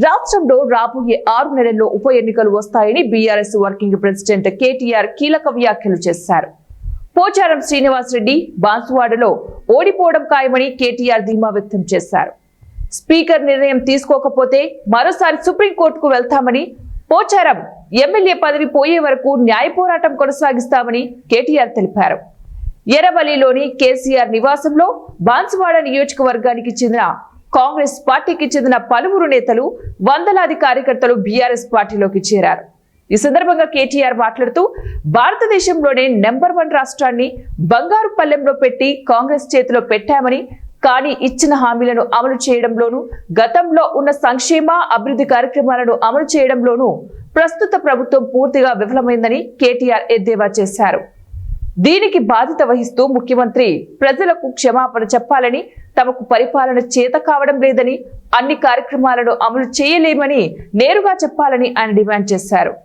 రాష్ట్రంలో రాబోయే 6 నెలల్లో ఉప ఎన్నికలు వస్తాయని బీఆర్ఎస్ వర్కింగ్ ప్రెసిడెంట్ కేటీఆర్ కీలక వ్యాఖ్యలు చేశారు. పోచారం శ్రీనివాసరెడ్డి బాన్సువాడలో ఓడిపోవడం ఖాయమని కేటీఆర్ ధీమా వ్యక్తం చేశారు. స్పీకర్ నిర్ణయం తీసుకోకపోతే మరోసారి సుప్రీంకోర్టుకు వెళ్తామని, పోచారం ఎమ్మెల్యే పదవి పోయే వరకు న్యాయ పోరాటం కొనసాగిస్తామని కేటీఆర్ తెలిపారు. ఎర్రవల్లిలోని కేసీఆర్ నివాసంలో బాన్సువాడ నియోజకవర్గానికి చెందిన కాంగ్రెస్ పార్టీకి చెందిన పలువురు నేతలు, వందలాది కార్యకర్తలు బీఆర్ఎస్ పార్టీలోకి చేరారు. ఈ సందర్భంగా కేటీఆర్ మాట్లాడుతూ, భారతదేశంలోనే నెంబర్ 1 రాష్ట్రాన్ని బంగారు పల్లెంలో పెట్టి కాంగ్రెస్ చేతిలో పెట్టామని, కానీ ఇచ్చిన హామీలను అమలు చేయడంలోనూ, గతంలో ఉన్న సంక్షేమ అభివృద్ధి కార్యక్రమాలను అమలు చేయడంలోనూ ప్రస్తుత ప్రభుత్వం పూర్తిగా విఫలమైందని కేటీఆర్ ఎద్దేవా చేశారు. దీనికి బాధ్యత వహిస్తూ ముఖ్యమంత్రి ప్రజలకు క్షమాపణ చెప్పాలని, తమకు పరిపాలన చేత కావడం లేదని, అన్ని కార్యక్రమాలను అమలు చేయలేమని నేరుగా చెప్పాలని ఆయన డిమాండ్ చేశారు.